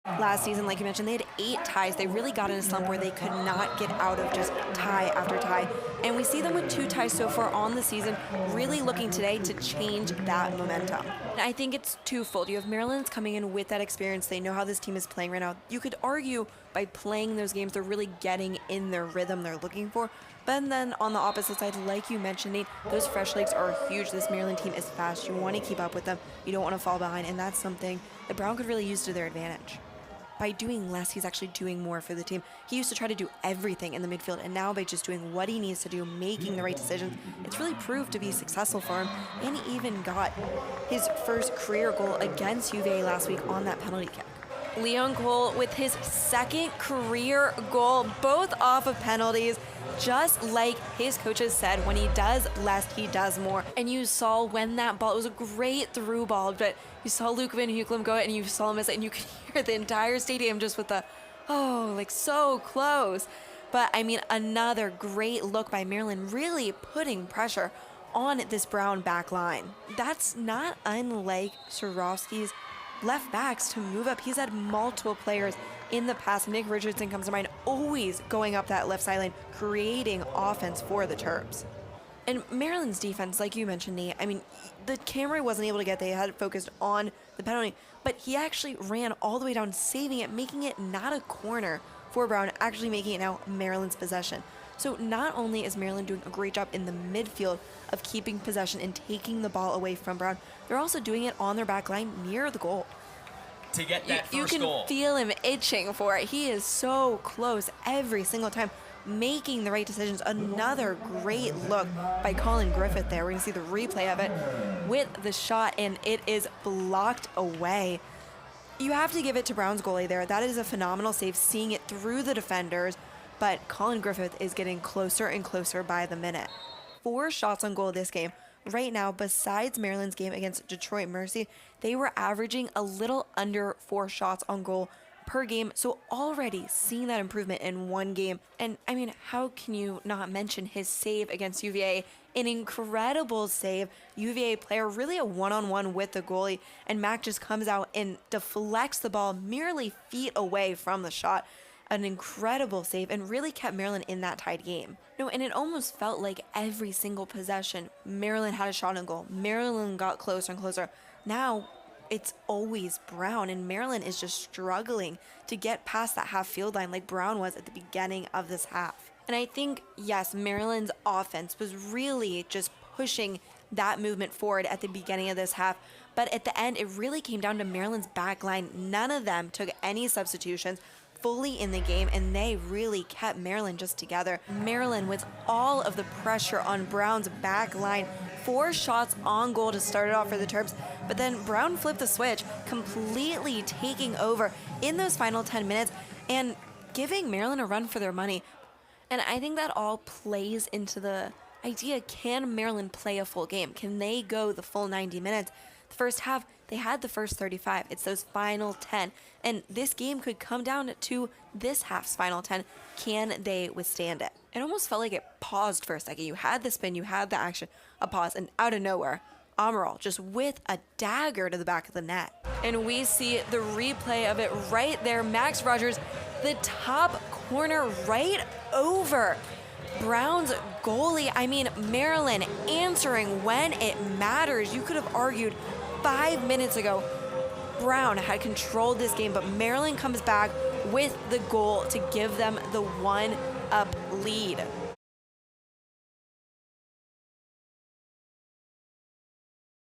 Last season, like you mentioned, they had 8 ties. They really got in a slump where they could not get out of just tie after tie. And we see them with 2 ties so far on the season, really looking today to change that momentum. And I think it's twofold. You have Maryland's coming in with that experience. They know how this team is playing right now. You could argue by playing those games, they're really getting in their rhythm they're looking for. But then on the opposite side, like you mentioned, Nate, those fresh legs are huge. This Maryland team is fast. You want to keep up with them. You don't want to fall behind. And that's something that Brown could really use to their advantage. By doing less, he's actually doing more for the team. He used to try to do everything in the midfield, and now by just doing what he needs to do, making the right decisions, it's really proved to be successful for him. And he even got his first career goal against UVA last week on that penalty kick. Leon Cole with his second career goal, both off of penalties. Just like his coaches said, when he does less, he does more. And you saw when that ball, it was a great through ball, but you saw Luke Van Hukelum go it and you saw him miss it, and you could hear the entire stadium just with the, oh, like so close. But I mean, another great look by Maryland, really putting pressure on this Brown back line. That's not unlike Swarovski's left backs to move up. He's had multiple players in the past. Nick Richardson comes to mind, always going up that left sideline, creating offense for the Terps. And Maryland's defense, like you mentioned, Nate, I mean, the camera wasn't able to get, they had it focused on the penalty, but he actually ran all the way down, saving it, making it not a corner for Brown, actually making it now Maryland's possession. So not only is Maryland doing a great job in the midfield of keeping possession and taking the ball away from Brown, they're also doing it on their back line near the goal. To get that you first goal. You can feel him itching for it. He is so close every single time, making the right decisions. Another great look by Colin Griffith there. We're going to see the replay of it with the shot, and it is blocked away. You have to give it to Brown's goalie there. That is a phenomenal save, seeing it through the defenders, but Colin Griffith is getting closer and closer by the minute. 4 shots on goal this game. Right now, besides Maryland's game against Detroit Mercy, they were averaging a little under 4 shots on goal per game. So already seeing that improvement in one game. And I mean, how can you not mention his save against UVA? An incredible save. UVA player, really a one-on-one with the goalie. And Mac just comes out and deflects the ball merely feet away from the shot. An incredible save, and really kept Maryland in that tied game. No, and it almost felt like every single possession, Maryland had a shot on goal. Maryland got closer and closer. Now it's always Brown, and Maryland is just struggling to get past that half field line like Brown was at the beginning of this half. And I think, yes, Maryland's offense was really just pushing that movement forward at the beginning of this half. But at the end, it really came down to Maryland's back line. None of them took any substitutions, fully in the game, and they really kept Maryland just together. Maryland with all of the pressure on Brown's back line. 4 shots on goal to start it off for the Terps, but then Brown flipped the switch, completely taking over in those final 10 minutes and giving Maryland a run for their money. And I think that all plays into the idea, can Maryland play a full game? Can they go the full 90 minutes? The first half, they had the first 35. It's those final 10. And this game could come down to this half's final 10. Can they withstand it? It almost felt like it paused for a second. You had the spin, you had the action, a pause, and out of nowhere, Amaral just with a dagger to the back of the net. And we see the replay of it right there. Max Rogers, the top corner right over Brown's goalie. I mean, Maryland answering when it matters. You could have argued 5 minutes ago Brown had controlled this game, but Maryland comes back with the goal to give them the 1-up lead.